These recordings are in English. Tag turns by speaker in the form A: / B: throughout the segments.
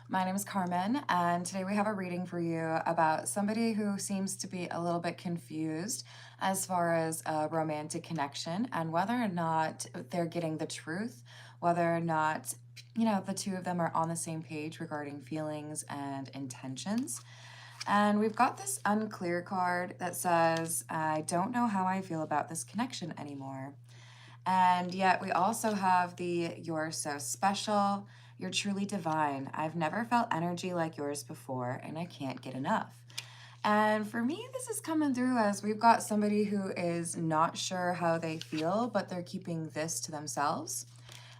A: My name is Carmen, and today we have a reading for you about somebody who seems to be a little bit confused as far as a romantic connection and whether or not they're getting the truth, whether or not, the two of them are on the same page regarding feelings and intentions. And we've got this unclear card that says, I don't know how I feel about this connection anymore. And yet we also have the you're so special, you're truly divine. I've never felt energy like yours before, and I can't get enough. And for me, this is coming through as we've got somebody who is not sure how they feel, but they're keeping this to themselves.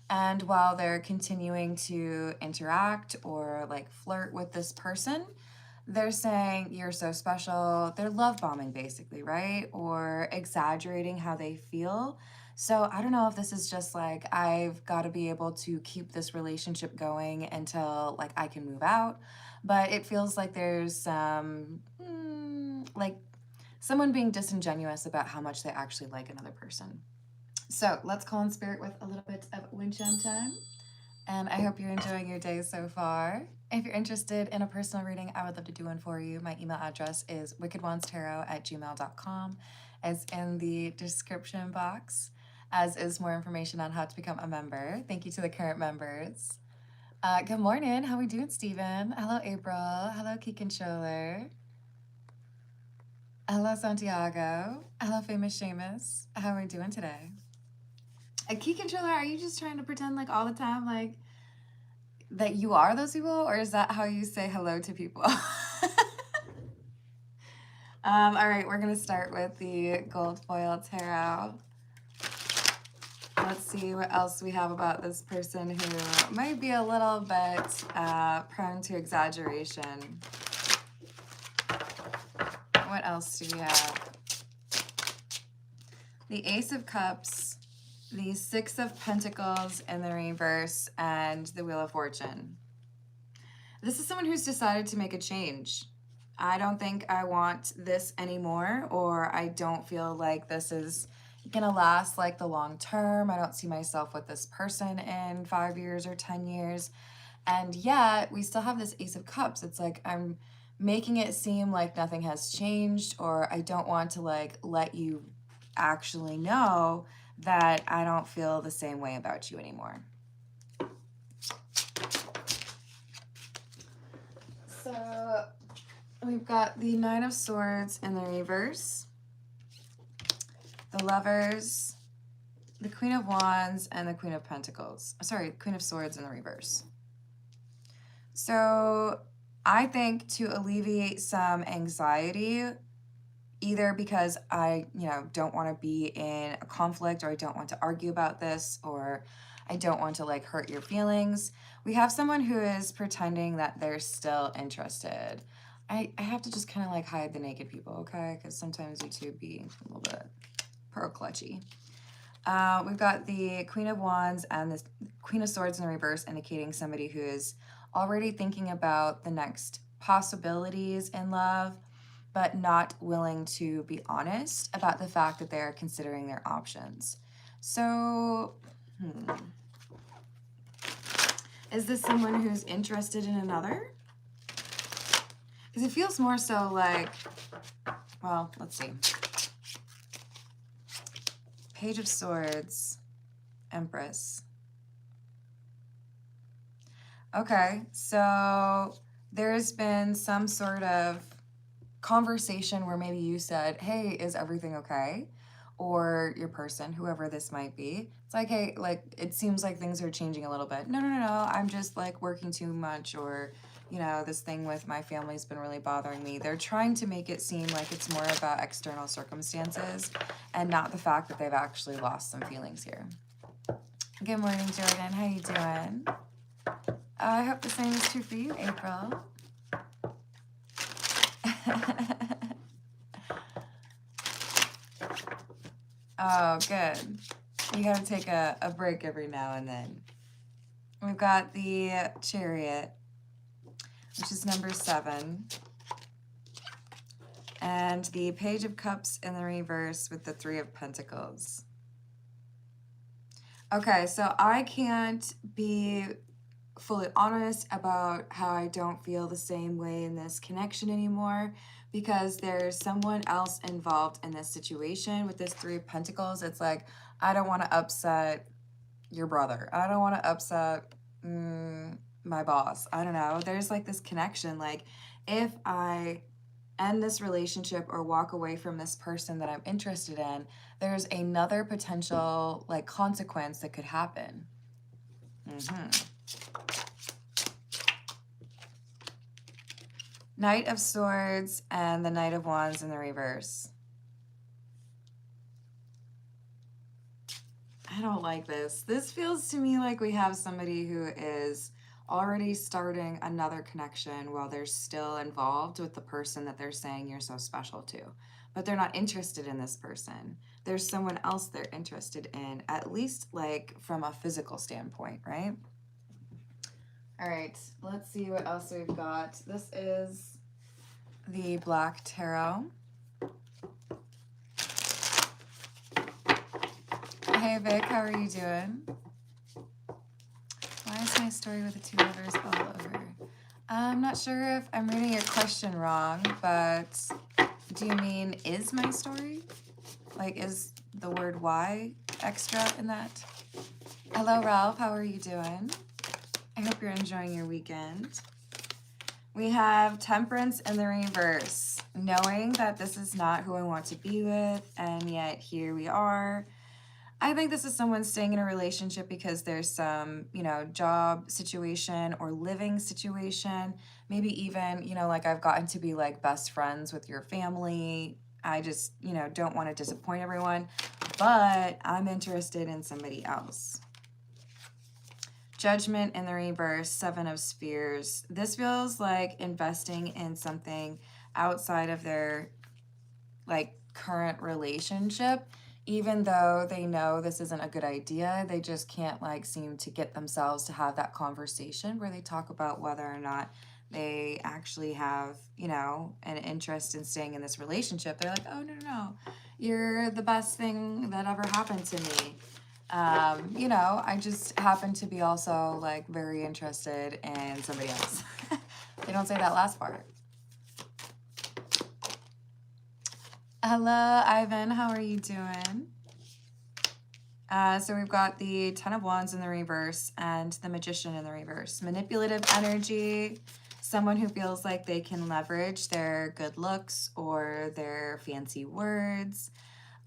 A: And while they're continuing to interact or like flirt with this person, they're saying you're so special. They're love bombing basically, right? Or exaggerating how they feel. So I don't know if this is just like I've got to be able to keep this relationship going until like I can move out, but it feels like there's like someone being disingenuous about how much they actually like another person. So let's call in spirit with a little bit of wind chime time. And I hope you're enjoying your day so far. If you're interested in a personal reading, I would love to do one for you. My email address is wickedwandstarot@gmail.com. It's in the description box, as is more information on how to become a member. Thank you to the current members. Good morning. How we doing, Stephen? Hello, April. Hello, Keegan Scholler. Hello, Santiago. Hello, famous Seamus. How are we doing today? A key controller, are you just trying to pretend like all the time like that you are those people, or is that how you say hello to people? All right, we're gonna start with the gold foil tarot. Let's see what else we have about this person who might be a little bit prone to exaggeration. What else do we have? The Ace of Cups, the Six of Pentacles in the reverse, and the Wheel of Fortune. This is someone who's decided to make a change. I don't think I want this anymore, or I don't feel like this is gonna last like the long term. I don't see myself with this person in 5 years or 10 years. And yet we still have this Ace of Cups. It's like I'm making it seem like nothing has changed, or I don't want to like let you actually know that I don't feel the same way about you anymore. So we've got the Nine of Swords in the reverse, the Lovers, the Queen of Wands, and the Queen of Pentacles. Sorry, Queen of Swords in the reverse. So I think to alleviate some anxiety, either because I, don't want to be in a conflict, or I don't want to argue about this, or I don't want to like hurt your feelings, we have someone who is pretending that they're still interested. I have to just kind of like hide the naked people, okay? Because sometimes you two be a little bit pearl clutchy. We've got the Queen of Wands and the Queen of Swords in the reverse, indicating somebody who is already thinking about the next possibilities in love, but not willing to be honest about the fact that they're considering their options. So, is this someone who's interested in another? Because it feels more so like, well, let's see. Page of Swords, Empress. Okay, so there's been some sort of conversation where maybe you said, hey, is everything okay? Or your person, whoever this might be, it's like, hey, like, it seems like things are changing a little bit. No, I'm just like working too much, or, this thing with my family's been really bothering me. They're trying to make it seem like it's more about external circumstances and not the fact that they've actually lost some feelings here. Good morning, Jordan. How you doing? I hope the same is true for you, April. Oh, good. You gotta take a break every now and then. We've got the Chariot, which is number 7. And the Page of Cups in the reverse with the 3 of Pentacles. Okay, so I can't be fully honest about how I don't feel the same way in this connection anymore, because there's someone else involved in this situation. With this Three of Pentacles, it's like, I don't want to upset your brother. I don't want to upset my boss. I don't know. There's like this connection. Like, if I end this relationship or walk away from this person that I'm interested in, there's another potential like consequence that could happen. Knight of Swords and the Knight of Wands in the reverse. I don't like this. This feels to me like we have somebody who is already starting another connection while they're still involved with the person that they're saying you're so special to. But they're not interested in this person. There's someone else they're interested in, at least like from a physical standpoint, right? All right, let's see what else we've got. This is the Black Tarot. Hey Vic, how are you doing? Why is my story with the two lovers all over? I'm not sure if I'm reading your question wrong, but do you mean is my story? Like, is the word why extra in that? Hello Ralph, how are you doing? I hope you're enjoying your weekend. We have Temperance in the reverse, knowing that this is not who I want to be with, and yet here we are. I think this is someone staying in a relationship because there's some, you know, job situation or living situation. Maybe even, you know, like I've gotten to be like best friends with your family. I just, you know, don't want to disappoint everyone, but I'm interested in somebody else. Judgment in the reverse, Seven of Spears. This feels like investing in something outside of their like current relationship. Even though they know this isn't a good idea, they just can't like seem to get themselves to have that conversation where they talk about whether or not they actually have, you know, an interest in staying in this relationship. They're like, oh, no, you're the best thing that ever happened to me. You know, I just happen to be also like very interested in somebody else. They don't say that last part. Hello, Ivan. How are you doing? So we've got the Ten of Wands in the reverse and the Magician in the reverse. Manipulative energy, someone who feels like they can leverage their good looks or their fancy words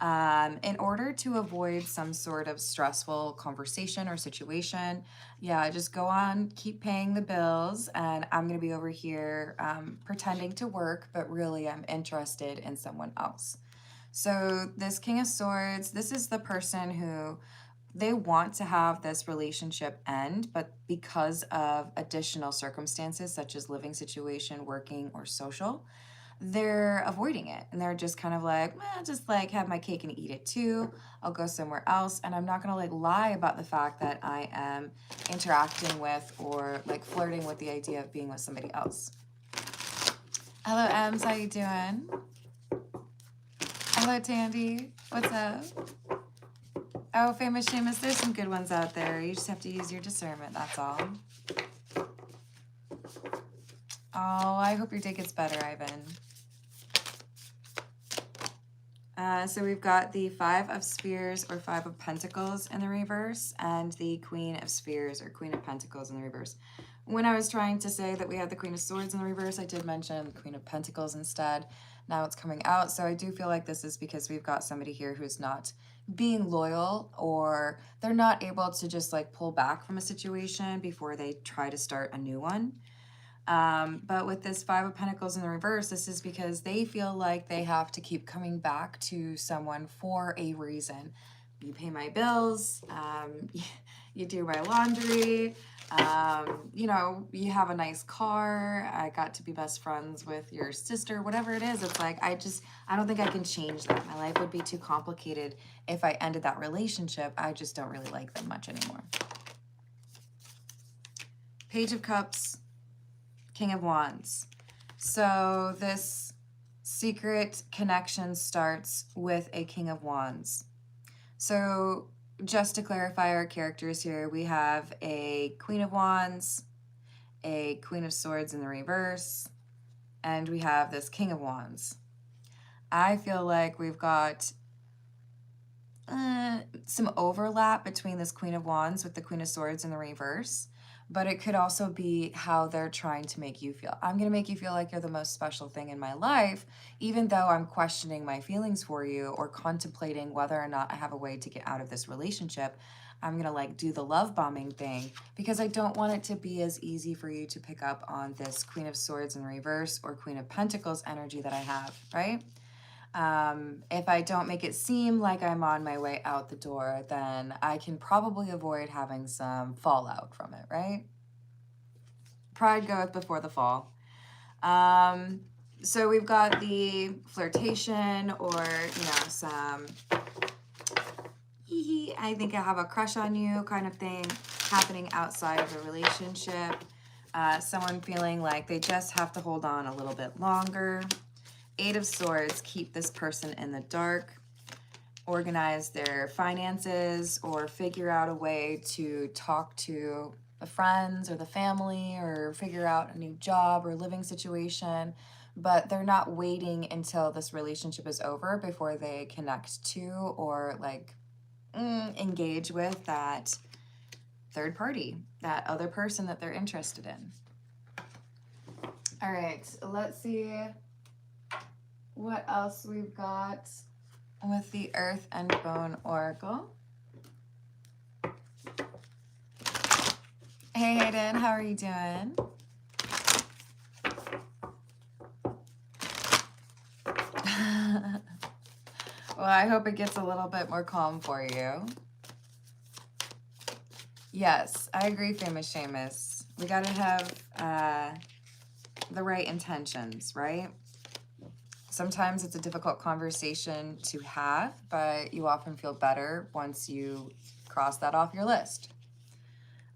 A: in order to avoid some sort of stressful conversation or situation. Yeah, just go on, keep paying the bills, and I'm going to be over here pretending to work, but really I'm interested in someone else. So this King of Swords, this is the person who they want to have this relationship end, but because of additional circumstances such as living situation, working, or social, they're avoiding it, and they're just kind of like, well, just like have my cake and eat it too. I'll go somewhere else, and I'm not gonna like lie about the fact that I am interacting with or like flirting with the idea of being with somebody else. Hello Ems, how you doing? Hello Tandy, what's up? Oh, Famous Seamus, there's some good ones out there. You just have to use your discernment, that's all. Oh, I hope your day gets better, Ivan. So we've got the Five of Spears or Five of Pentacles in the reverse and the Queen of Spears or Queen of Pentacles in the reverse. When I was trying to say that we had the Queen of Swords in the reverse, I did mention the Queen of Pentacles instead. Now it's coming out. So I do feel like this is because we've got somebody here who's not being loyal, or they're not able to just like pull back from a situation before they try to start a new one. But with this Five of Pentacles in the reverse, this is because they feel like they have to keep coming back to someone for a reason. You pay my bills, you do my laundry, you know, you have a nice car, I got to be best friends with your sister, whatever it is. It's like, I don't think I can change that. My life would be too complicated if I ended that relationship. I just don't really like them much anymore. Page of Cups, King of Wands. So this secret connection starts with a King of Wands. So just to clarify our characters here, we have a Queen of Wands, a Queen of Swords in the reverse, and we have this King of Wands. I feel like we've got some overlap between this Queen of Wands with the Queen of Swords in the reverse, but it could also be how they're trying to make you feel. I'm going to make you feel like you're the most special thing in my life, even though I'm questioning my feelings for you or contemplating whether or not I have a way to get out of this relationship. I'm going to like do the love bombing thing because I don't want it to be as easy for you to pick up on this Queen of Swords in reverse or Queen of Pentacles energy that I have, right? If I don't make it seem like I'm on my way out the door, then I can probably avoid having some fallout from it, right? Pride goeth before the fall. So we've got the flirtation or, some I think I have a crush on you kind of thing happening outside of a relationship. Someone feeling like they just have to hold on a little bit longer. Eight of Swords, keep this person in the dark, organize their finances, or figure out a way to talk to the friends or the family or figure out a new job or living situation. But they're not waiting until this relationship is over before they connect to or like engage with that third party, that other person that they're interested in. All right, let's see what else we've got with the Earth and Bone Oracle. Hey Hayden, how are you doing? Well, I hope it gets a little bit more calm for you. Yes, I agree, Famous Seamus. We gotta have the right intentions, right? Sometimes it's a difficult conversation to have, but you often feel better once you cross that off your list.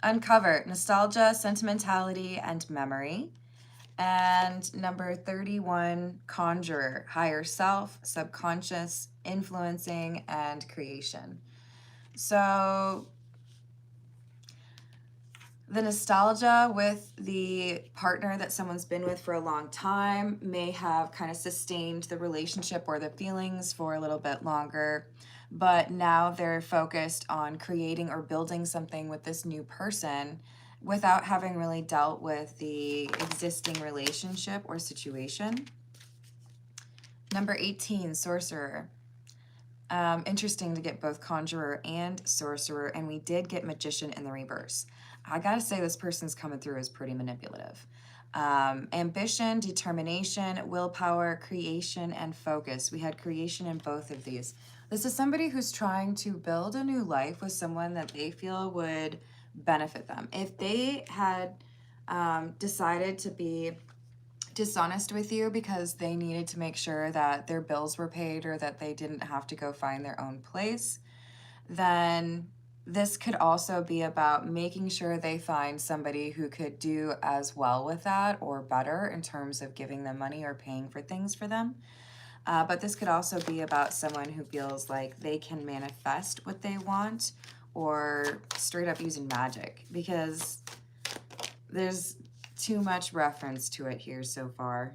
A: Uncover, nostalgia, sentimentality, and memory. And number 31, conjurer, higher self, subconscious, influencing, and creation. So the nostalgia with the partner that someone's been with for a long time may have kind of sustained the relationship or the feelings for a little bit longer, but now they're focused on creating or building something with this new person without having really dealt with the existing relationship or situation. Number 18, sorcerer. Interesting to get both conjurer and sorcerer, and we did get magician in the reverse. I gotta say this person's coming through as pretty manipulative. Ambition, determination, willpower, creation, and focus. We had creation in both of these. This is somebody who's trying to build a new life with someone that they feel would benefit them. If they had decided to be dishonest with you because they needed to make sure that their bills were paid or that they didn't have to go find their own place, then this could also be about making sure they find somebody who could do as well with that or better in terms of giving them money or paying for things for them. But this could also be about someone who feels like they can manifest what they want or straight up using magic, because there's too much reference to it here so far.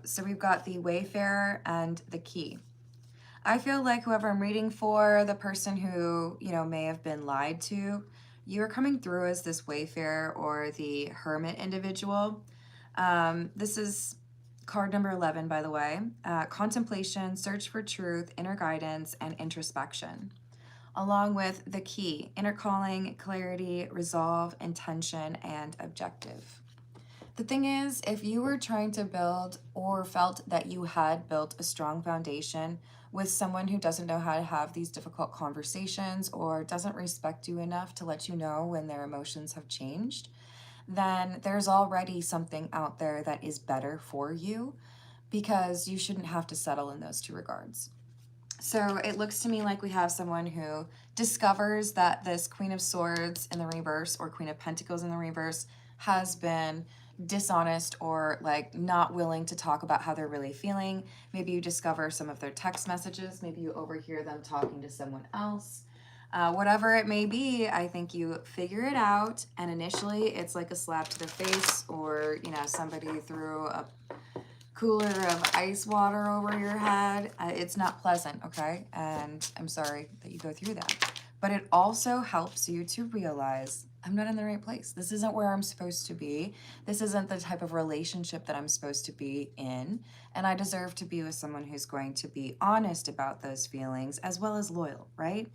A: So we've got the Wayfarer and the Key. I feel like whoever I'm reading for, the person who, may have been lied to, you're coming through as this Wayfarer or the Hermit individual. This is card number 11, by the way. Contemplation, search for truth, inner guidance, and introspection. Along with the Key, inner calling, clarity, resolve, intention, and objective. The thing is, if you were trying to build or felt that you had built a strong foundation with someone who doesn't know how to have these difficult conversations or doesn't respect you enough to let you know when their emotions have changed, then there's already something out there that is better for you, because you shouldn't have to settle in those two regards. So it looks to me like we have someone who discovers that this Queen of Swords in the reverse or Queen of Pentacles in the reverse has been dishonest or like not willing to talk about how they're really feeling. Maybe you discover some of their text messages. Maybe you overhear them talking to someone else. Whatever it may be, I think you figure it out. And initially, it's like a slap to the face, or, you know, somebody threw a cooler of ice water over your head. It's not pleasant, okay? And I'm sorry that you go through that. But it also helps you to realize I'm not in the right place. This isn't where I'm supposed to be. This isn't the type of relationship that I'm supposed to be in. And I deserve to be with someone who's going to be honest about those feelings as well as loyal, right?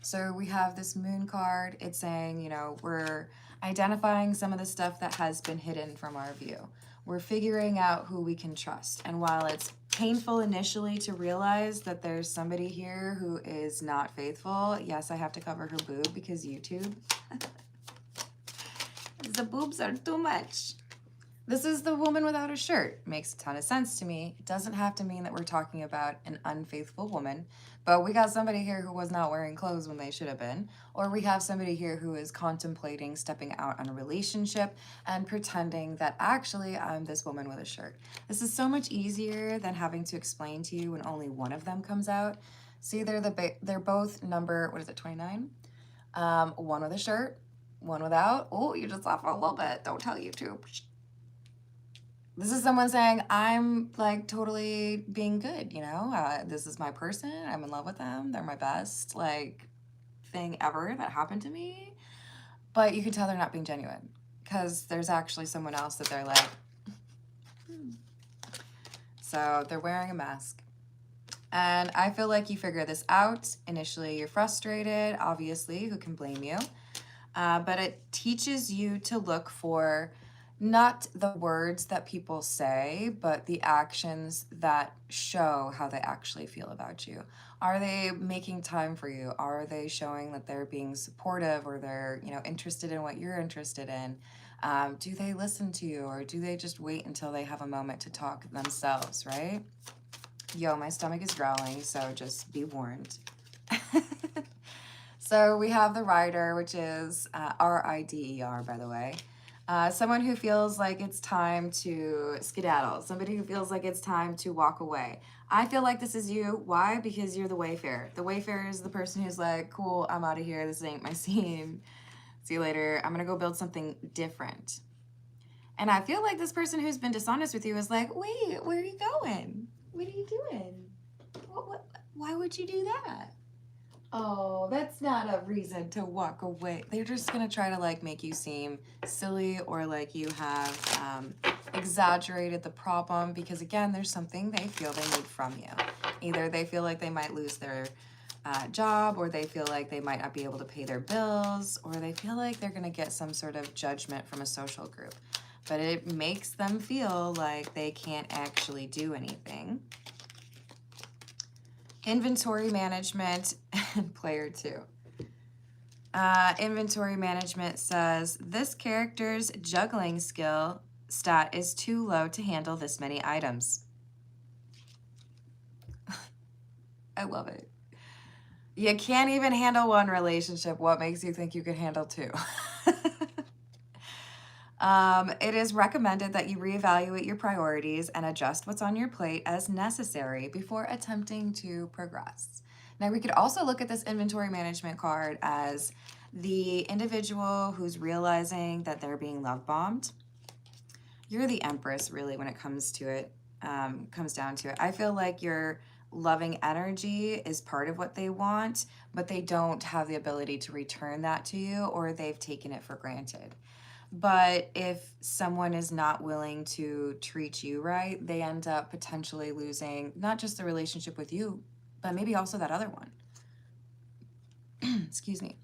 A: So we have this moon card. It's saying, you know, we're identifying some of the stuff that has been hidden from our view. We're figuring out who we can trust. And while it's painful initially to realize that there's somebody here who is not faithful, yes, I have to cover her boob because YouTube. The boobs are too much. This is the woman without a shirt. Makes a ton of sense to me. It doesn't have to mean that we're talking about an unfaithful woman, but we got somebody here who was not wearing clothes when they should have been, or we have somebody here who is contemplating stepping out on a relationship and pretending that actually I'm this woman with a shirt. This is so much easier than having to explain to you when only one of them comes out. See, they're both number, what is it, 29? One with a shirt, one without. Oh, you just laughed a little bit. Don't tell YouTube. This is someone saying, I'm like totally being good, you know? This is my person. I'm in love with them. They're my best, like, thing ever that happened to me. But you can tell they're not being genuine because there's actually someone else that they're like, So they're wearing a mask. And I feel like you figure this out. Initially, you're frustrated, obviously. Who can blame you? But it teaches you to look for not the words that people say, but the actions that show how they actually feel about you. Are they making time for you? Are they showing that they're being supportive, or they're, you know, interested in what you're interested in? Do they listen to you, or do they just wait until they have a moment to talk themselves, right? Yo, my stomach is growling, so just be warned. So we have the rider, which is R-I-D-E-R, by the way. Someone who feels like it's time to skedaddle. Somebody who feels like it's time to walk away. I feel like this is you. Why? Because you're the wayfarer. The wayfarer is the person who's like, cool, I'm out of here. This ain't my scene. See you later. I'm going to go build something different. And I feel like this person who's been dishonest with you is like, wait, where are you going? What are you doing? Why would you do that? Oh, that's not a reason to walk away. They're just going to try to like make you seem silly, or like you have exaggerated the problem, because again, there's something they feel they need from you. Either they feel like they might lose their job, or they feel like they might not be able to pay their bills, or they feel like they're going to get some sort of judgment from a social group. But it makes them feel like they can't actually do anything. Inventory management and player 2. Inventory management says, this character's juggling skill stat is too low to handle this many items. I love it. You can't even handle one relationship. What makes you think you could handle two? It is recommended that you reevaluate your priorities and adjust what's on your plate as necessary before attempting to progress. Now, we could also look at this inventory management card as the individual who's realizing that they're being love bombed. You're the Empress, really, when it comes to it, comes down to it. I feel like your loving energy is part of what they want, but they don't have the ability to return that to you, or they've taken it for granted. But if someone is not willing to treat you right, they end up potentially losing not just the relationship with you, but maybe also that other one. Excuse me.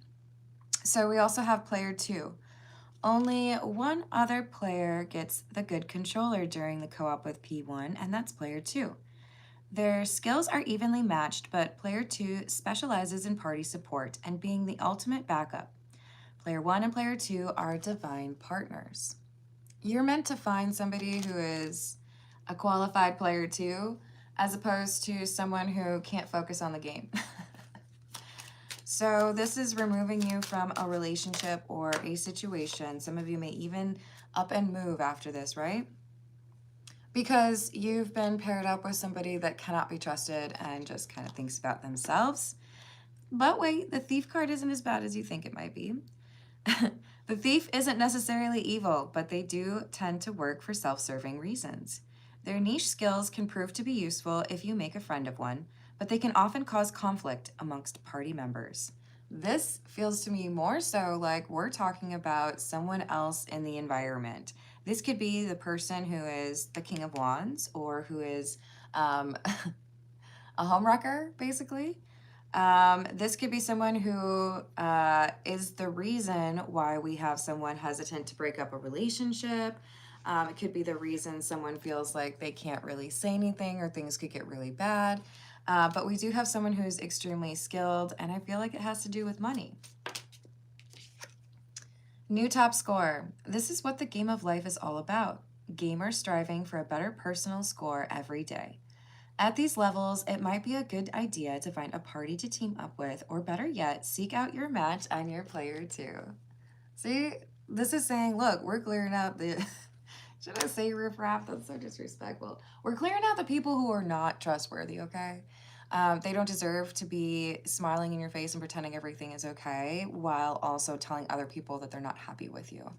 A: So we also have player 2. Only one other player gets the good controller during the co-op with P1, and that's player 2. Their skills are evenly matched, but player 2 specializes in party support and being the ultimate backup. Player 1 and player 2 are divine partners. You're meant to find somebody who is a qualified player 2, as opposed to someone who can't focus on the game. So this is removing you from a relationship or a situation. Some of you may even up and move after this, right? Because you've been paired up with somebody that cannot be trusted and just kind of thinks about themselves. But wait, the Thief card isn't as bad as you think it might be. The Thief isn't necessarily evil, but they do tend to work for self-serving reasons. Their niche skills can prove to be useful if you make a friend of one, but they can often cause conflict amongst party members. This feels to me more so like we're talking about someone else in the environment. This could be the person who is the King of Wands or who is um, a homewrecker, basically. This could be someone who is the reason why we have someone hesitant to break up a relationship. It could be the reason someone feels like they can't really say anything or things could get really bad. But we do have someone who's extremely skilled, and I feel like it has to do with money. New top score. This is what the game of life is all about. Gamers striving for a better personal score every day. At these levels, it might be a good idea to find a party to team up with, or better yet, seek out your match and your player too. See, this is saying, look, we're clearing out the, should I say riffraff? That's so disrespectful. We're clearing out the people who are not trustworthy, okay? They don't deserve to be smiling in your face and pretending everything is okay while also telling other people that they're not happy with you.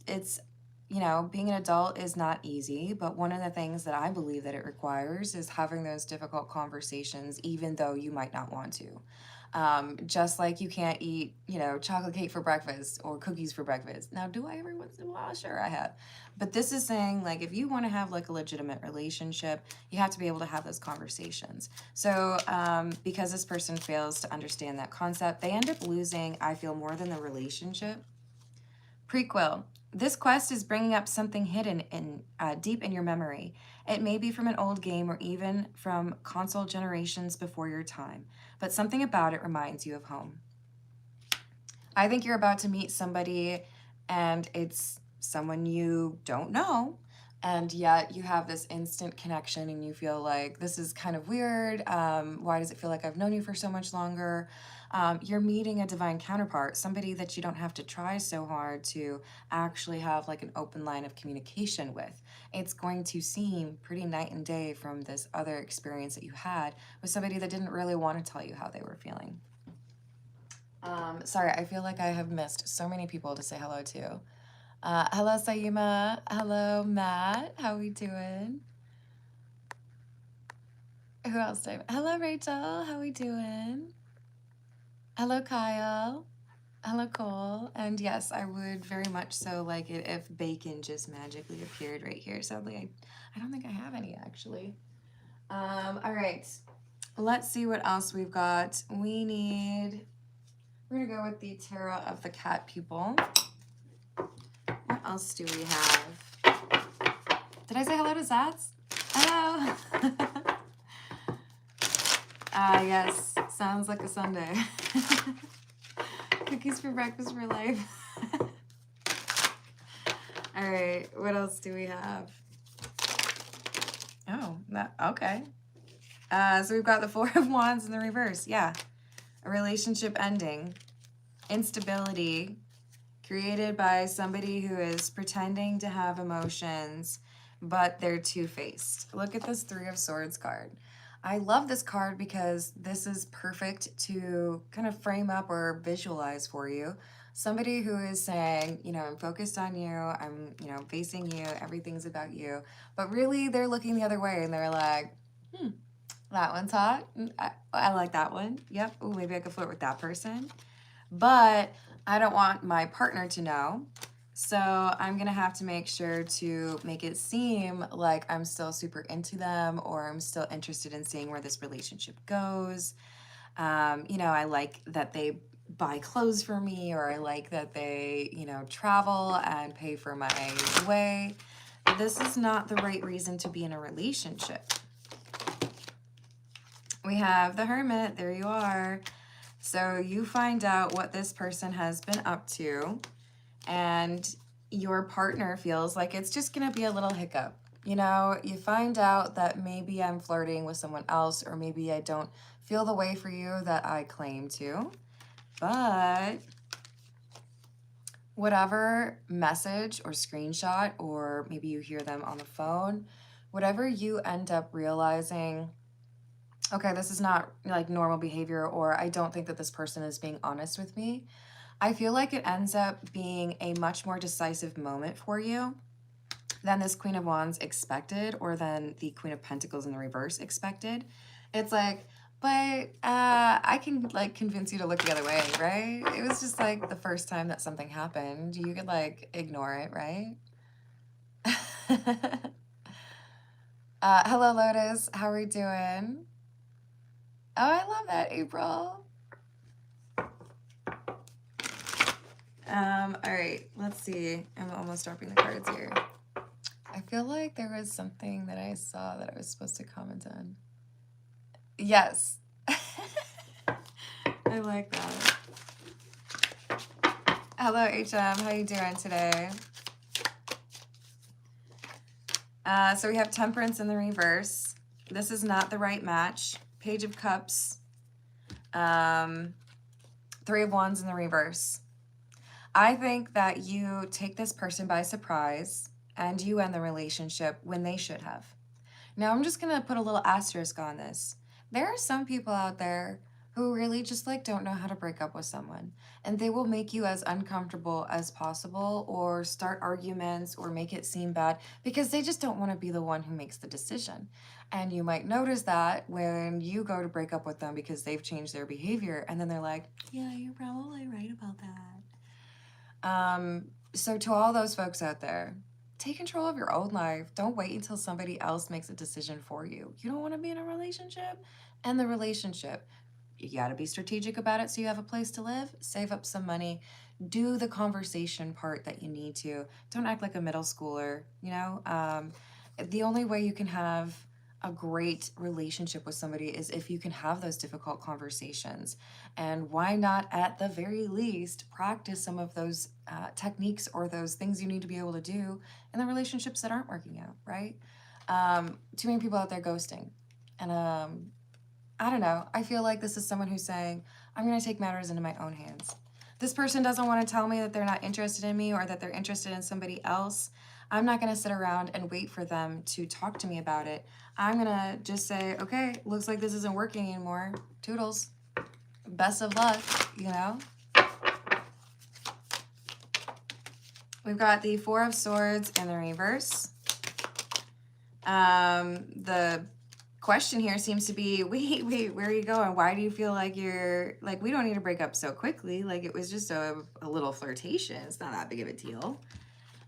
A: It's, you know, being an adult is not easy, but one of the things that I believe that it requires is having those difficult conversations, even though you might not want to. Just like you can't eat, you know, chocolate cake for breakfast or cookies for breakfast. Now, do I every once in a while? Sure, I have. But this is saying, like, if you want to have like a legitimate relationship, you have to be able to have those conversations. So, because this person fails to understand that concept, they end up losing, I feel, more than the relationship. Prequel. This quest is bringing up something hidden in deep in your memory. It may be from an old game or even from console generations before your time, but something about it reminds you of home. I think you're about to meet somebody and it's someone you don't know, and yet you have this instant connection and you feel like this is kind of weird. Why does it feel like I've known you for so much longer? You're meeting a divine counterpart, somebody that you don't have to try so hard to actually have like an open line of communication with. It's going to seem pretty night and day from this other experience that you had with somebody that didn't really want to tell you how they were feeling. Sorry, I feel like I have missed so many people to say hello to. Hello, Saima. Hello, Matt. How we doing? Who else? Hello, Rachel. How we doing? Hello, Kyle. Hello, Cole. And yes, I would very much so like it if bacon just magically appeared right here. Sadly, I don't think I have any actually. All right. Let's see what else we've got. We're gonna go with the Tarot of the Cat People. What else do we have? Did I say hello to Zats? Hello. Yes, sounds like a Sunday. Cookies for breakfast for life. All right, what else do we have? Oh, okay. So we've got the Four of Wands in the reverse. Yeah, a relationship ending, instability, created by somebody who is pretending to have emotions, but they're two-faced. Look at this Three of Swords card. I love this card because this is perfect to kind of frame up or visualize for you. Somebody who is saying, you know, I'm focused on you, I'm, you know, facing you, everything's about you, but really they're looking the other way and they're like, that one's hot. I like that one. Yep. Oh, maybe I could flirt with that person. But I don't want my partner to know. So I'm going to have to make sure to make it seem like I'm still super into them or I'm still interested in seeing where this relationship goes. You know, I like that they buy clothes for me, or I like that they, you know, travel and pay for my way. This is not the right reason to be in a relationship. We have the Hermit. There you are. So you find out what this person has been up to, and your partner feels like it's just going to be a little hiccup. You know, you find out that maybe I'm flirting with someone else, or maybe I don't feel the way for you that I claim to. But whatever message or screenshot, or maybe you hear them on the phone, whatever you end up realizing Okay, this is not like normal behavior, or I don't think that this person is being honest with me. I feel like it ends up being a much more decisive moment for you than this Queen of Wands expected, or than the Queen of Pentacles in the reverse expected. It's like, but I can like convince you to look the other way, right? It was just like the first time that something happened. You could like ignore it, right? Hello, Lotus. How are we doing? Oh, I love that, April. All right, let's see. I'm almost dropping the cards here. I feel like there was something that I saw that I was supposed to comment on. Yes. I like that. Hello, HM. How you doing today? So we have Temperance in the reverse. This is not the right match. Page of Cups. Three of Wands in the reverse. I think that you take this person by surprise and you end the relationship when they should have. Now, I'm just going to put a little asterisk on this. There are some people out there who really just like don't know how to break up with someone, and they will make you as uncomfortable as possible, or start arguments, or make it seem bad because they just don't want to be the one who makes the decision. And you might notice that when you go to break up with them because they've changed their behavior, and then they're like, yeah, you're probably right about that. So to all those folks out there, take control of your own life. Don't wait until somebody else makes a decision for you. You don't want to be in a relationship? End the relationship. You got to be strategic about it so you have a place to live. Save up some money. Do the conversation part that you need to. Don't act like a middle schooler, you know? The only way you can have a great relationship with somebody is if you can have those difficult conversations. And why not, at the very least, practice some of those techniques or those things you need to be able to do in the relationships that aren't working out, right? Too many people out there ghosting. And I don't know. I feel like this is someone who's saying, I'm going to take matters into my own hands. This person doesn't want to tell me that they're not interested in me or that they're interested in somebody else. I'm not going to sit around and wait for them to talk to me about it. I'm going to just say, okay, looks like this isn't working anymore. Toodles. Best of luck, you know? We've got the Four of Swords in the reverse. The question here seems to be, wait, where are you going? Why do you feel like you're, like, we don't need to break up so quickly. Like, it was just a little flirtation. It's not that big of a deal.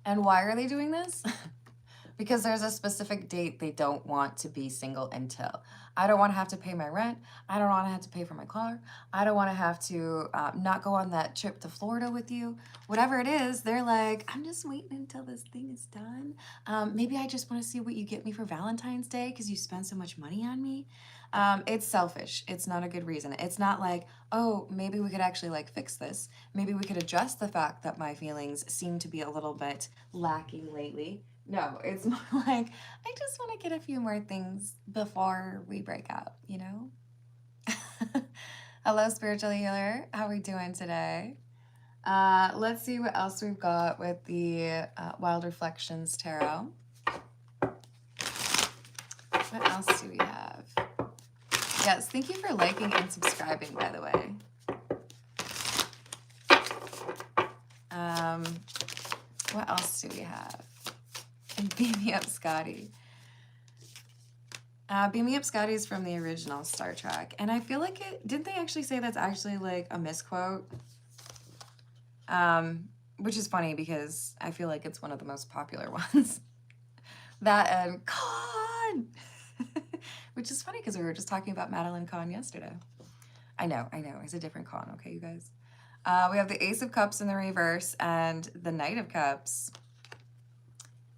A: And why are they doing this? Because there's a specific date they don't want to be single until. I don't want to have to pay my rent. I don't want to have to pay for my car. I don't want to have to not go on that trip to Florida with you. Whatever it is, they're like, I'm just waiting until this thing is done. Maybe I just want to see what you get me for Valentine's Day because you spend so much money on me. It's selfish. It's not a good reason. It's not like, oh, maybe we could actually like fix this. Maybe we could address the fact that my feelings seem to be a little bit lacking lately. No, it's more like, I just want to get a few more things before we break up, you know? Hello, spiritual healer. How are we doing today? Let's see what else we've got with the Wild Reflections Tarot. What else do we have? Yes, thank you for liking and subscribing, by the way. What else do we have? And Beam Me Up, Scotty. Beam Me Up, Scotty is from the original Star Trek. And I feel like it, didn't they actually say that's actually like a misquote? Which is funny because I feel like it's one of the most popular ones. That and Khan! Which is funny because we were just talking about Madeline Kahn yesterday. I know, it's a different Kahn, okay, you guys? We have the Ace of Cups in the reverse and the Knight of Cups.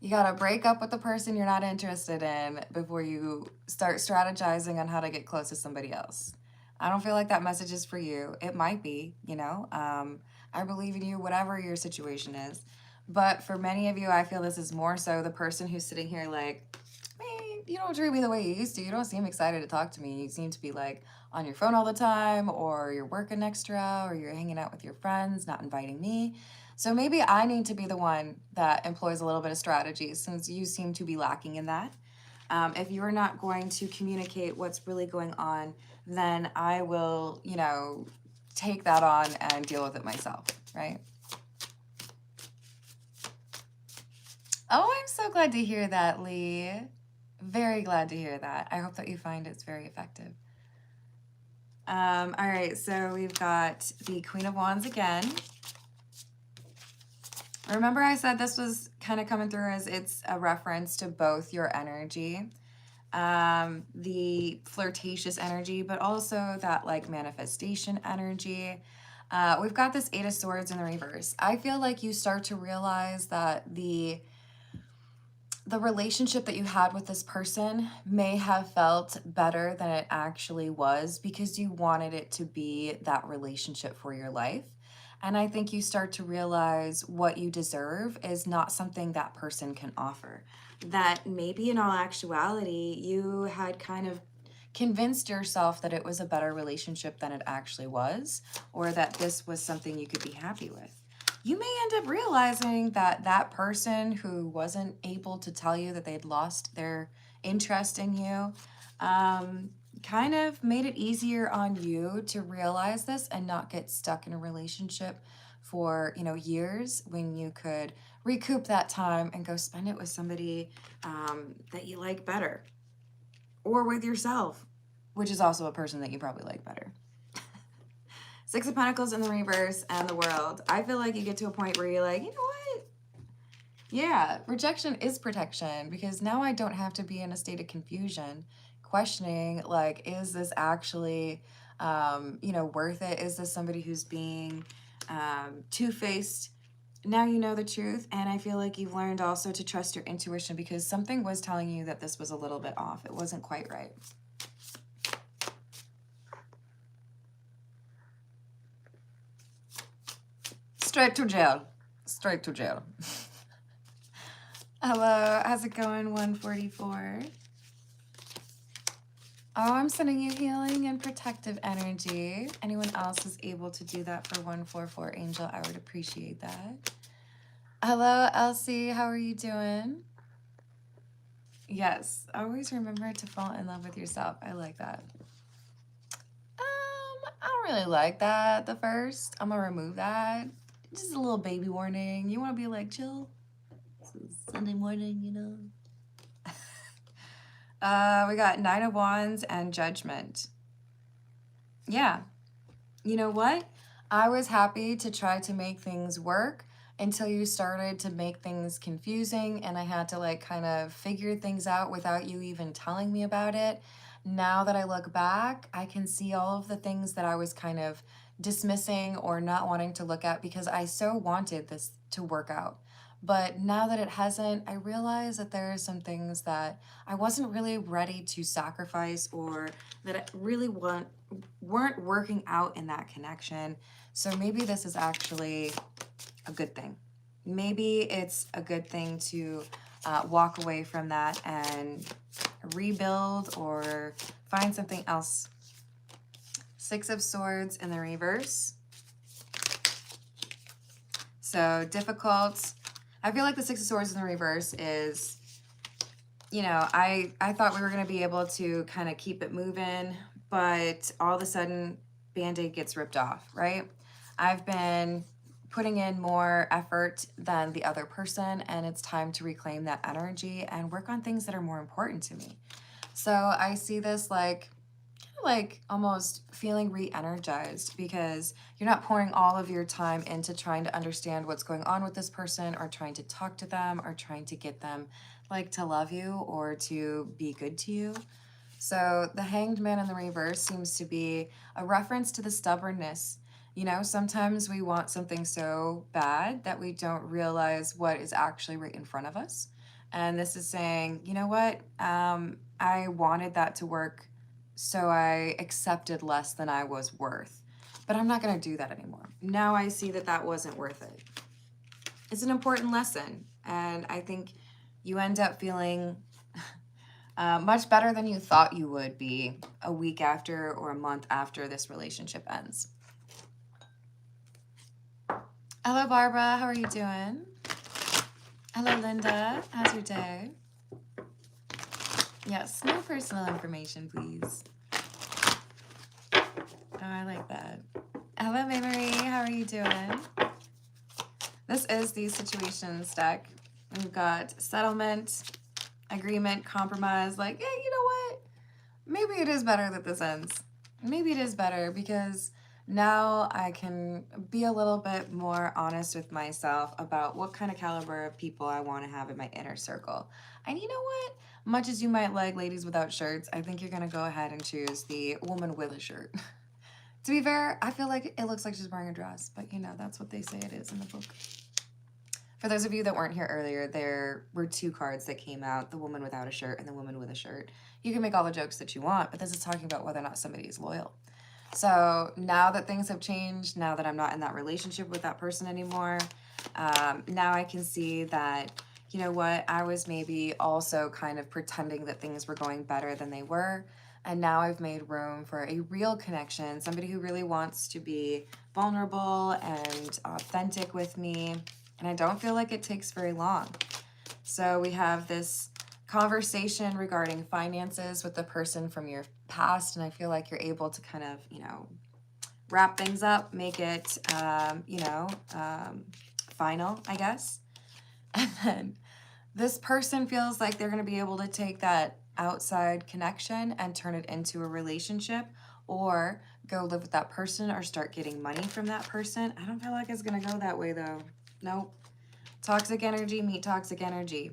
A: You gotta break up with the person you're not interested in before you start strategizing on how to get close to somebody else. I don't feel like that message is for you. It might be, you know. I believe in you, whatever your situation is. But for many of you, I feel this is more so the person who's sitting here like, man, you don't treat me the way you used to. You don't seem excited to talk to me. You seem to be like on your phone all the time, or you're working extra, or you're hanging out with your friends, not inviting me. So maybe I need to be the one that employs a little bit of strategy since you seem to be lacking in that. If you're not going to communicate what's really going on, then I will, you know, take that on and deal with it myself, right? Oh, I'm so glad to hear that, Lee. Very glad to hear that. I hope that you find it's very effective. All right, so we've got the Queen of Wands again. Remember I said this was kind of coming through as it's a reference to both your energy, the flirtatious energy, but also that like manifestation energy. We've got this Eight of Swords in the reverse. I feel like you start to realize that the relationship that you had with this person may have felt better than it actually was because you wanted it to be that relationship for your life. And I think you start to realize what you deserve is not something that person can offer. That maybe in all actuality, you had kind of convinced yourself that it was a better relationship than it actually was, or that this was something you could be happy with. You may end up realizing that that person who wasn't able to tell you that they'd lost their interest in you kind of made it easier on you to realize this and not get stuck in a relationship for, you know, years, when you could recoup that time and go spend it with somebody that you like better, or with yourself, which is also a person that you probably like better. Six of Pentacles in the reverse and the World. I feel like you get to a point where you're like, you know what? Yeah, rejection is protection, because now I don't have to be in a state of confusion, questioning, like, is this actually, you know, worth it? Is this somebody who's being two-faced? Now you know the truth, and I feel like you've learned also to trust your intuition, because something was telling you that this was a little bit off. It wasn't quite right. Straight to jail. Straight to jail. Hello, how's it going, 144? Oh, I'm sending you healing and protective energy. Anyone else is able to do that for 144, Angel, I would appreciate that. Hello, Elsie, how are you doing? Yes, always remember to fall in love with yourself. I like that. I don't really like that, the first. I'm gonna remove that. Just a little baby warning. You want to be like, chill. It's Sunday morning, you know. We got Nine of Wands and Judgment. Yeah. You know what? I was happy to try to make things work until you started to make things confusing, and I had to like kind of figure things out without you even telling me about it. Now that I look back, I can see all of the things that I was kind of dismissing or not wanting to look at because I so wanted this to work out. But now that it hasn't, I realize that there are some things that I wasn't really ready to sacrifice, or that I really weren't working out in that connection. So maybe this is actually a good thing. Maybe it's a good thing to walk away from that and rebuild or find something else. Six of Swords in the reverse. So difficult. I feel like the Six of Swords in the reverse is, you know, I thought we were going to be able to kind of keep it moving, but all of a sudden, Band-Aid gets ripped off, right? I've been putting in more effort than the other person, and it's time to reclaim that energy and work on things that are more important to me. So I see this like almost feeling re-energized, because you're not pouring all of your time into trying to understand what's going on with this person, or trying to talk to them, or trying to get them like to love you or to be good to you. So the Hanged Man in the reverse seems to be a reference to the stubbornness. You know, sometimes we want something so bad that we don't realize what is actually right in front of us. And this is saying, you know what, I wanted that to work, so I accepted less than I was worth. But I'm not going to do that anymore. Now I see that that wasn't worth it. It's an important lesson. And I think you end up feeling much better than you thought you would be a week after or a month after this relationship ends. Hello, Barbara. How are you doing? Hello, Linda. How's your day? Yes, no personal information, please. Oh, I like that. Hello, Marie. How are you doing? This is the situations deck. We've got settlement, agreement, compromise. Like, yeah, you know what? Maybe it is better that this ends. Maybe it is better because now I can be a little bit more honest with myself about what kind of caliber of people I want to have in my inner circle. And you know what? Much as you might like ladies without shirts, I think you're going to go ahead and choose the woman with a shirt. To be fair, I feel like it looks like she's wearing a dress, but you know, that's what they say it is in the book. For those of you that weren't here earlier, there were two cards that came out, the woman without a shirt and the woman with a shirt. You can make all the jokes that you want, but this is talking about whether or not somebody is loyal. So now that things have changed, now that I'm not in that relationship with that person anymore, now I can see that, you know what, I was maybe also kind of pretending that things were going better than they were. And now I've made room for a real connection, somebody who really wants to be vulnerable and authentic with me. And I don't feel like it takes very long. So we have this conversation regarding finances with the person from your past, and I feel like you're able to kind of, you know, wrap things up, make it, final, I guess. And then this person feels like they're going to be able to take that outside connection and turn it into a relationship, or go live with that person or start getting money from that person. I don't feel like it's going to go that way though. Nope. Toxic energy meet toxic energy.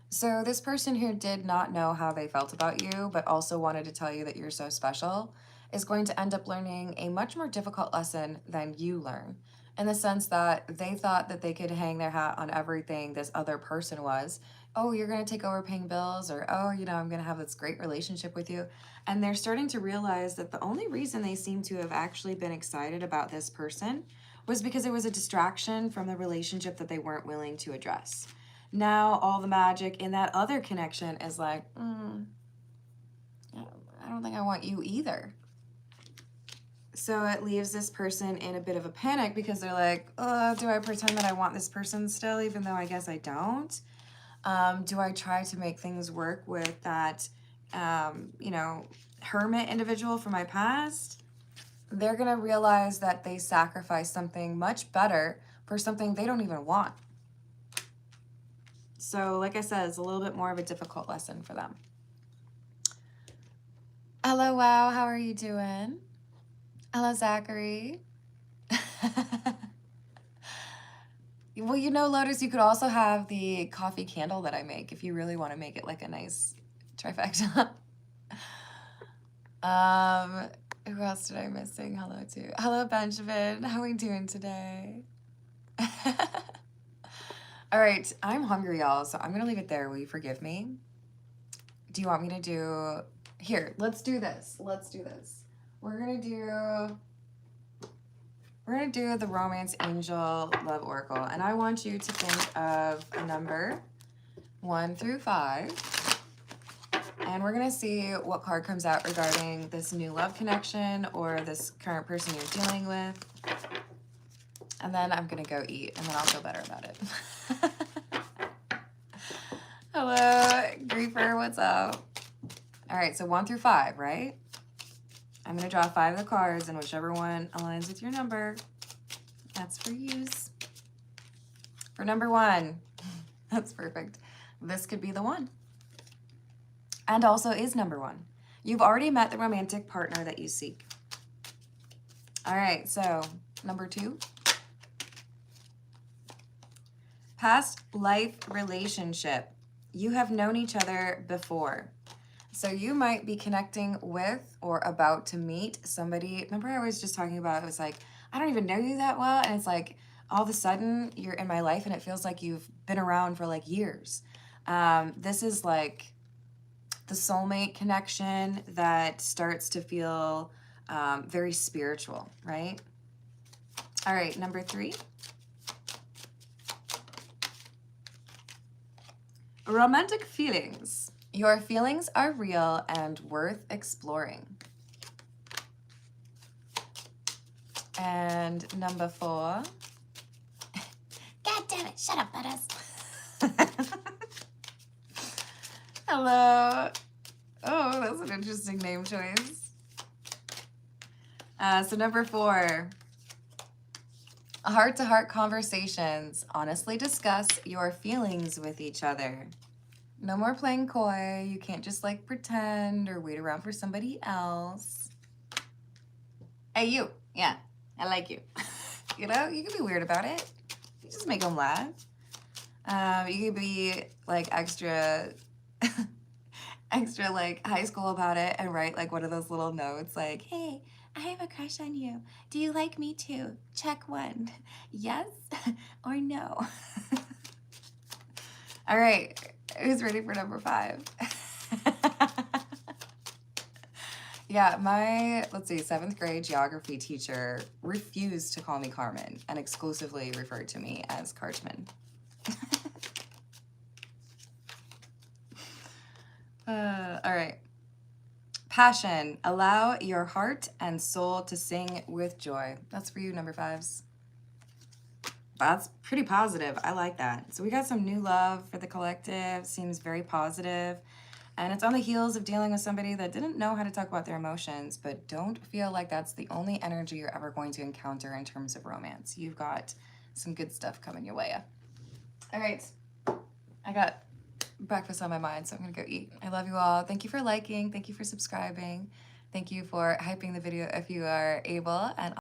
A: So this person who did not know how they felt about you, but also wanted to tell you that you're so special, is going to end up learning a much more difficult lesson than you learn, in the sense that they thought that they could hang their hat on everything this other person was. Oh, you're going to take over paying bills, or, oh, you know, I'm going to have this great relationship with you. And they're starting to realize that the only reason they seem to have actually been excited about this person was because it was a distraction from the relationship that they weren't willing to address. Now all the magic in that other connection is like, I don't think I want you either. So it leaves this person in a bit of a panic because they're like, do I pretend that I want this person still, even though I guess I don't? Do I try to make things work with that, hermit individual from my past? They're going to realize that they sacrificed something much better for something they don't even want. So, like I said, it's a little bit more of a difficult lesson for them. Hello, wow. How are you doing? Hello, Zachary. Well, you know, Lotus, you could also have the coffee candle that I make if you really want to make it like a nice trifecta. Who else did I miss saying hello to? Hello, Benjamin. How are we doing today? All right, I'm hungry, y'all, so I'm gonna leave it there. Will you forgive me? Do you want me to do... Here, let's do this. We're gonna do the Romance Angel Love Oracle, and I want you to think of a number 1 through 5, and we're gonna see what card comes out regarding this new love connection or this current person you're dealing with. And then I'm gonna go eat, and then I'll feel better about it. Hello, Griefer, what's up? All right, so 1 through 5, right? I'm gonna draw 5 of the cards, and whichever one aligns with your number, that's for use. For number 1, that's perfect. This could be the one. And also is number 1. You've already met the romantic partner that you seek. All right, so number 2. Past life relationship. You have known each other before. So you might be connecting with or about to meet somebody. Remember I was just talking about, it was like, I don't even know you that well. And it's like, all of a sudden you're in my life and it feels like you've been around for like years. This is like the soulmate connection that starts to feel very spiritual, right? All right, number 3. Romantic feelings. Your feelings are real and worth exploring. And number 4. God damn it, shut up, Butters. Hello. Oh, that's an interesting name choice. So number 4, heart-to-heart conversations. Honestly discuss your feelings with each other. No more playing coy. You can't just like pretend or wait around for somebody else. Hey, you. Yeah, I like you. You know, you can be weird about it. You just make them laugh. You could be like extra, extra like high school about it and write like one of those little notes like, hey, I have a crush on you. Do you like me too? Check 1. Yes or no? All right, who's ready for number 5? Yeah, my, let's see, 7th grade geography teacher refused to call me Carmen and exclusively referred to me as Cartman. All right. Passion. Allow your heart and soul to sing with joy. That's for you, number 5s. That's pretty positive. I like that. So we got some new love for the collective. Seems very positive. And it's on the heels of dealing with somebody that didn't know how to talk about their emotions, but don't feel like that's the only energy you're ever going to encounter in terms of romance. You've got some good stuff coming your way. All right. I got breakfast on my mind, so I'm gonna go eat. I love you all. Thank you for liking. Thank you for subscribing. Thank you for hyping the video if you are able. And